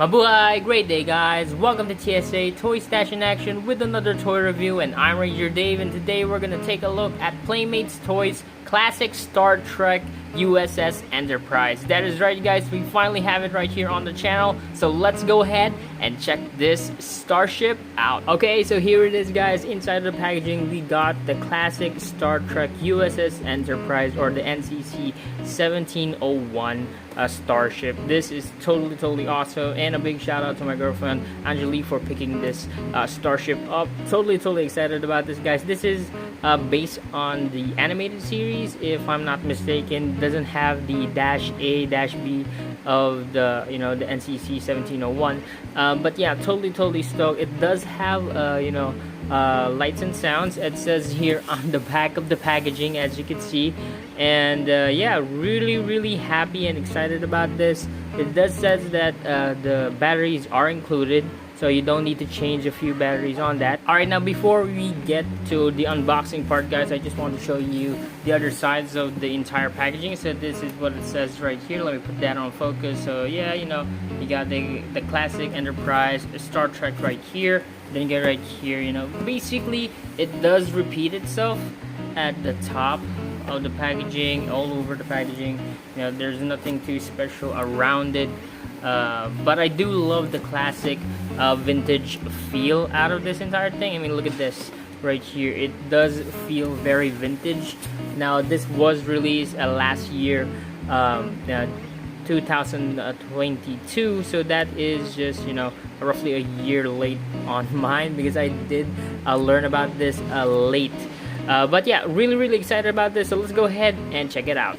Mabuhay! Great day, guys! Welcome to TSA Toy Stash in Action with another toy review, and I'm Ranger Dave, and today we're gonna take a look at Playmates Toys Classic Star Trek USS Enterprise. That is right, guys, we finally have it right here on the channel, so let's go ahead and check this starship out. Okay, so here it is, guys. Inside the packaging, we got the classic Star Trek USS Enterprise, or the NCC-1701 starship. This is totally awesome, and a big shout out to my girlfriend Angelique for picking this starship up. Totally excited about this, guys. This is based on the animated series, if I'm not mistaken. Doesn't have the -A-B of the the NCC-1701, but yeah, totally stoked. It does have lights and sounds. It says here on the back of the packaging, as you can see, and yeah, really happy and excited about this. It does says that the batteries are included, so you don't need to change a few batteries on that. Alright, now before we get to the unboxing part, guys, I just want to show you the other sides of the entire packaging. So this is what it says right here. Let me put that on focus. So yeah, you got the classic Enterprise Star Trek right here. Then you get right here, basically it does repeat itself at the top of the packaging, all over the packaging. There's nothing too special around it, but I do love the classic vintage feel out of this entire thing. I mean, look at this right here. It does feel very vintage. Now this was released last year, 2022, so that is just roughly a year late on mine, because I did learn about this late, but yeah, really excited about this. So let's go ahead and check it out.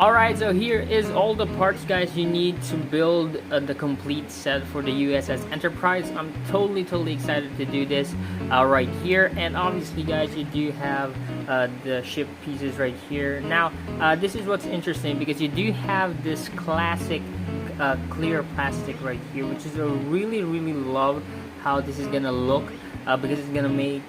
Alright, so here is all the parts, guys, you need to build the complete set for the USS Enterprise. I'm totally excited to do this right here. And obviously, guys, you do have the ship pieces right here. Now, this is what's interesting, because you do have this classic clear plastic right here, which is a really love how this is gonna look, because it's gonna make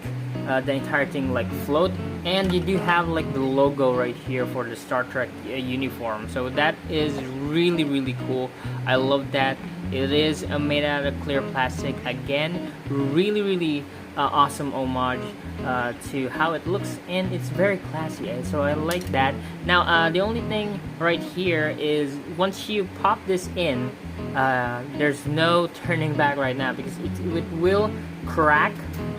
the entire thing like float. And you do have like the logo right here for the Star Trek uniform, so that is really cool. I love that. It is made out of clear plastic. Again, really awesome homage to how it looks, and it's very classy, so I like that. Now the only thing right here is, once you pop this in, there's no turning back right now, because it will crack.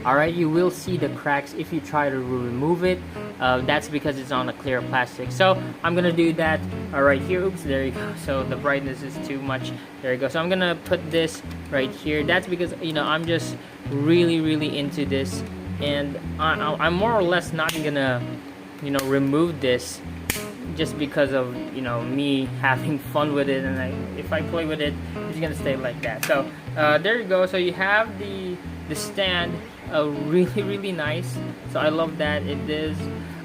Alright, you will see the cracks if you try to remove it. That's because it's on a clear plastic. So I'm gonna do that right here. Oops, there you go. So the brightness is too much. There you go. So I'm gonna put this right here. That's because I'm just really into this, and I'm more or less not gonna remove this, just because of me having fun with it, and if I play with it, it's gonna stay like that. So there you go. So you have the stand, really nice. So I love that. It is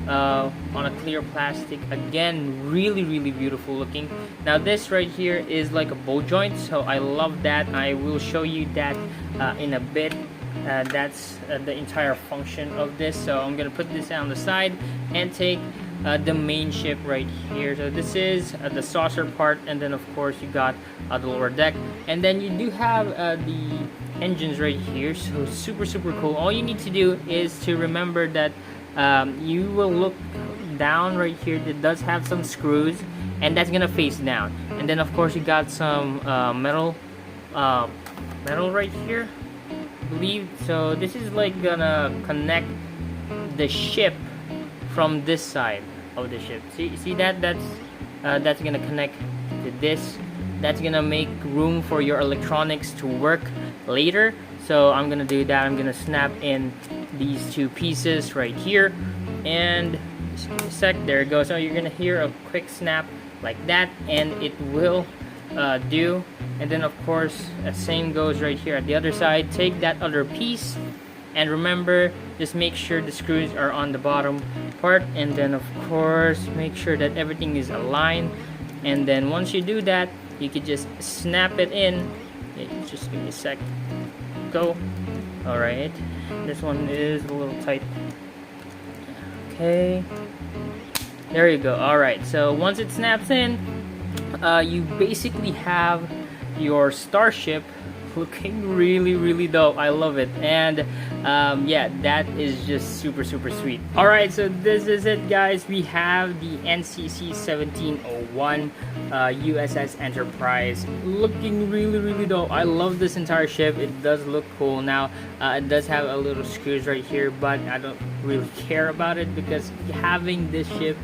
on a clear plastic. Again, really beautiful looking. Now this right here is like a bow joint, so I love that. I will show you that in a bit. That's the entire function of this. So I'm gonna put this on the side and take the main ship right here. So this is the saucer part, and then of course you got the lower deck, and then you do have the engines right here. So super cool. All you need to do is to remember that you will look down right here. It does have some screws, and that's gonna face down, and then of course you got some metal right here, I believe. So this is like gonna connect the ship from this side of the ship. See that's gonna connect to this. That's gonna make room for your electronics to work later. So I'm gonna do that. I'm gonna snap in these two pieces right here, and just give me a sec. There it goes. So you're gonna hear a quick snap like that, and it will do. And then of course the same goes right here at the other side. Take that other piece, and remember, just make sure the screws are on the bottom part, and then of course make sure that everything is aligned. And then once you do that, you can just snap it in. Just give me a sec. Go. All right, this one is a little tight. Okay, there you go. All right, so once it snaps in, you basically have your starship looking really dope. I love it. And yeah, that is just super sweet. All right, so this is it, guys. We have the NCC-1701 USS Enterprise looking really dope. I love this entire ship. It does look cool. Now it does have a little screws right here, but I don't really care about it because having this ship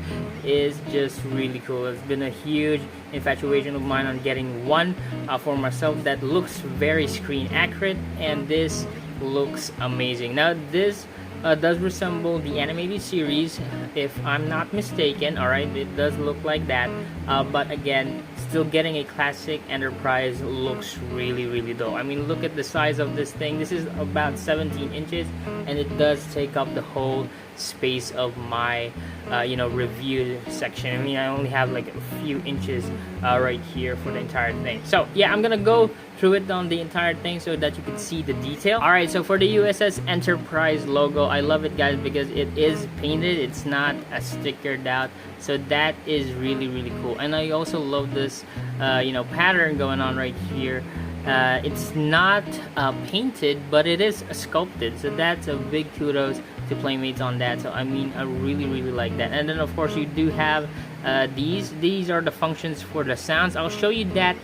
is just really cool. It's been a huge infatuation of mine on getting one for myself that looks very screen accurate, and this looks amazing. Now this does resemble the animated series, if I'm not mistaken. All right, it does look like that, but again, still getting a classic Enterprise looks really dope. I mean, look at the size of this thing. This is about 17 inches, and it does take up the whole space of my review section. I mean, I only have like a few inches right here for the entire thing. So yeah, I'm gonna go through it on the entire thing so that you can see the detail. All right, so for the USS Enterprise logo, I love it, guys, because it is painted. It's not a stickered out, so that is really cool. And I also love this pattern going on right here. It's not painted, but it is sculpted, so that's a big kudos to Playmates on that. So I mean, I really like that. And then of course you do have these are the functions for the sounds. I'll show you that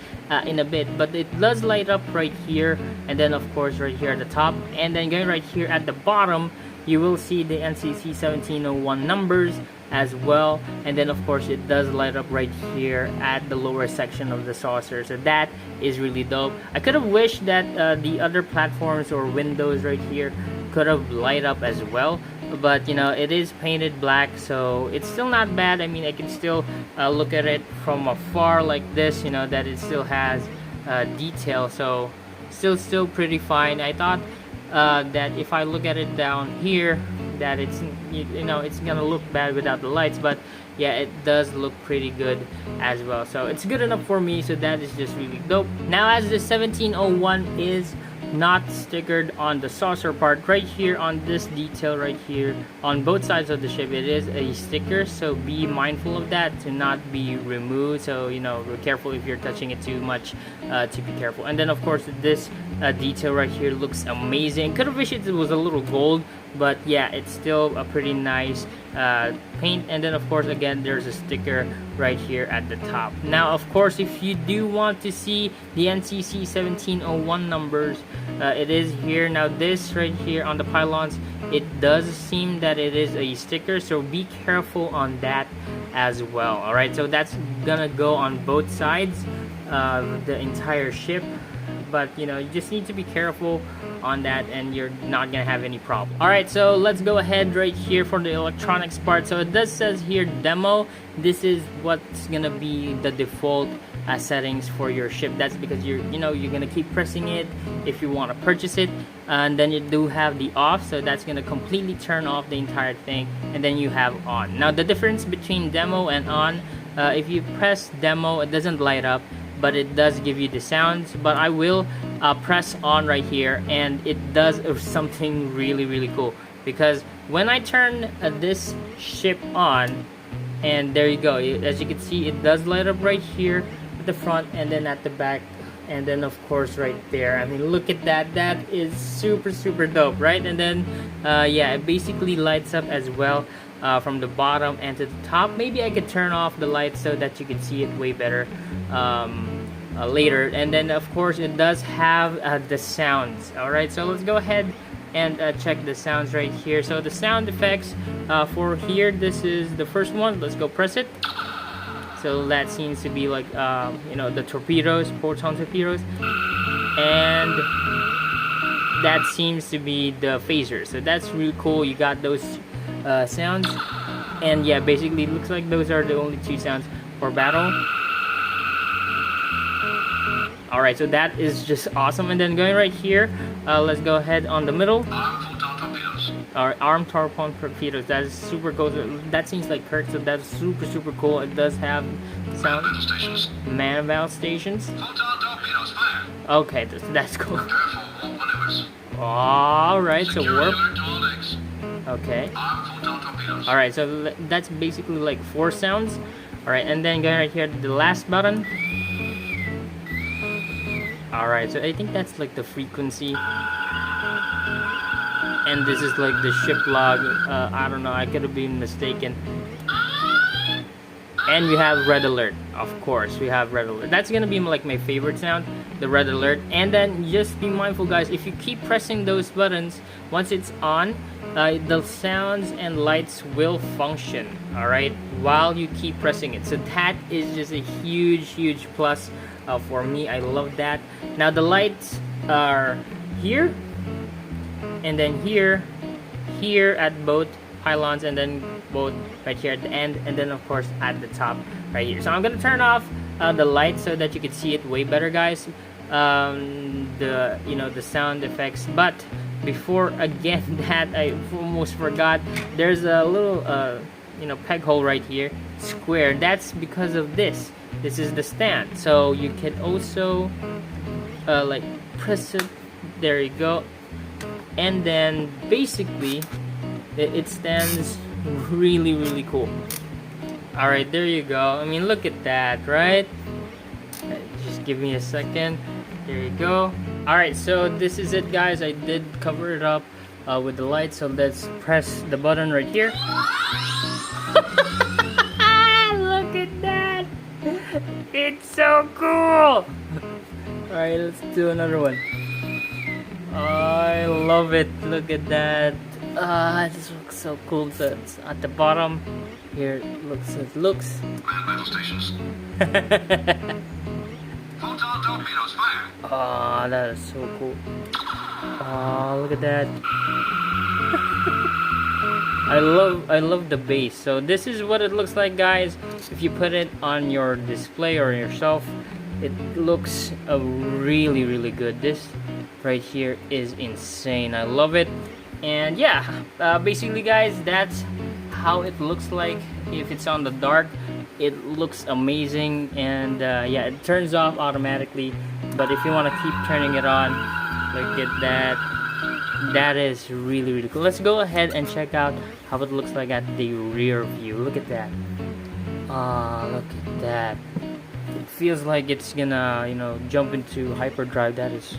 in a bit, but it does light up right here, and then of course right here at the top, and then going right here at the bottom, you will see the NCC-1701 numbers as well. And then of course it does light up right here at the lower section of the saucer, so that is really dope. I could have wished that the other platforms or windows right here could have light up as well, but it is painted black, so it's still not bad. I mean, I can still look at it from afar like this, that it still has detail, so still pretty fine. I thought that if I look at it down here, that it's it's gonna look bad without the lights, but yeah, it does look pretty good as well, so it's good enough for me. So that is just really dope. Now, as the 1701 is not stickered on the saucer part right here, on this detail right here on both sides of the ship, it is a sticker, so be mindful of that to not be removed. So be careful if you're touching it too much, to be careful. And then of course this detail right here looks amazing. Could have wished it was a little gold, but yeah, it's still a pretty nice paint. And then of course again, there's a sticker right here at the top. Now of course, if you do want to see the NCC-1701 numbers, it is here. Now this right here on the pylons, it does seem that it is a sticker, so be careful on that as well. All right, so that's gonna go on both sides of the entire ship, but you just need to be careful on that, and you're not gonna have any problem. All right, so let's go ahead right here for the electronics part. So it does says here demo. This is what's gonna be the default settings for your ship. That's because you're gonna keep pressing it if you want to purchase it. And then you do have the off, so that's gonna completely turn off the entire thing. And then you have on. Now the difference between demo and on, if you press demo, it doesn't light up, but it does give you the sounds. But I will press on right here, and it does something really cool, because when I turn this ship on, and there you go, as you can see, it does light up right here at the front, and then at the back, and then of course right there. I mean, look at that. That is super dope, right? And then yeah, it basically lights up as well from the bottom and to the top. Maybe I could turn off the lights so that you can see it way better later. And then of course it does have the sounds. All right, so let's go ahead and check the sounds right here. So the sound effects for here, this is the first one. Let's go press it. So that seems to be like the torpedoes, proton torpedoes, and that seems to be the phasers. So that's really cool. You got those sounds, and yeah, basically it looks like those are the only two sounds for battle. All right, so that is just awesome. And then going right here, let's go ahead on the middle. Arm torpedo torpedoes. That is super cool. That seems like Kirk, so that's super cool. It does have sound. Man-about stations. Okay, that's cool. Alright, so warp. Okay. Alright, so that's basically like 4 sounds. Alright, and then go right here to the last button. Alright, so I think that's like the frequency. And this is like the ship log. I don't know, I could have been mistaken. And we have red alert, of course. We have red alert. That's gonna be like my favorite sound, the red alert. And then just be mindful, guys, if you keep pressing those buttons, once it's on, the sounds and lights will function, all right, while you keep pressing it. So that is just a huge plus for me. I love that. Now the lights are here, and then here at both pylons, and then both right here at the end, and then of course at the top right here. So I'm gonna turn off the light so that you can see it way better, guys. The sound effects. But before again that, I almost forgot, there's a little peg hole right here, square. That's because of this is the stand, so you can also like press it. There you go. And then basically it stands really cool. All right, there you go. I mean, look at that, right? Just give me a second. There you go. All right, so this is it, guys. I did cover it up with the light, so let's press the button right here. Look at that. It's so cool. All right, let's do another one. I love it. Look at that. This looks so cool. So it's at the bottom here. It looks. Oh, that is so cool. Oh, look at that. I love the base. So this is what it looks like, guys. If you put it on your display or yourself, it looks really good. This right here is insane. I love it. And yeah, basically, guys, that's how it looks like if it's on the dark. It looks amazing. And yeah, it turns off automatically, but if you want to keep turning it on, look at that. That is really cool. Let's go ahead and check out how it looks like at the rear view. Look at that. Look at that. It feels like it's gonna jump into hyperdrive. That is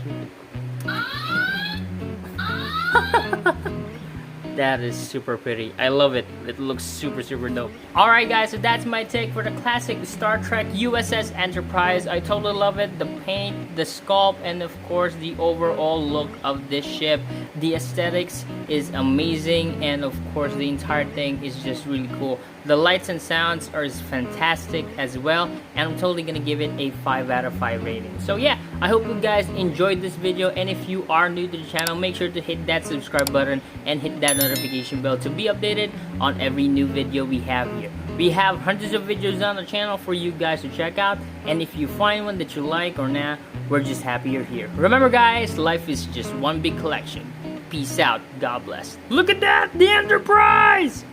that is super pretty. I love it. It looks super dope. Alright, guys, so that's my take for the classic Star Trek USS Enterprise. I totally love it. The paint, the sculpt, and of course the overall look of this ship. The aesthetics is amazing, and of course the entire thing is just really cool. The lights and sounds are fantastic as well, and I'm totally gonna give it a 5 out of 5 rating. So yeah, I hope you guys enjoyed this video, and if you are new to the channel, make sure to hit that subscribe button and hit that notification bell to be updated on every new video we have here. We have hundreds of videos on the channel for you guys to check out, and if you find one that you like or not, we're just happy you're here. Remember, guys, life is just one big collection. Peace out. God bless. Look at that! The Enterprise!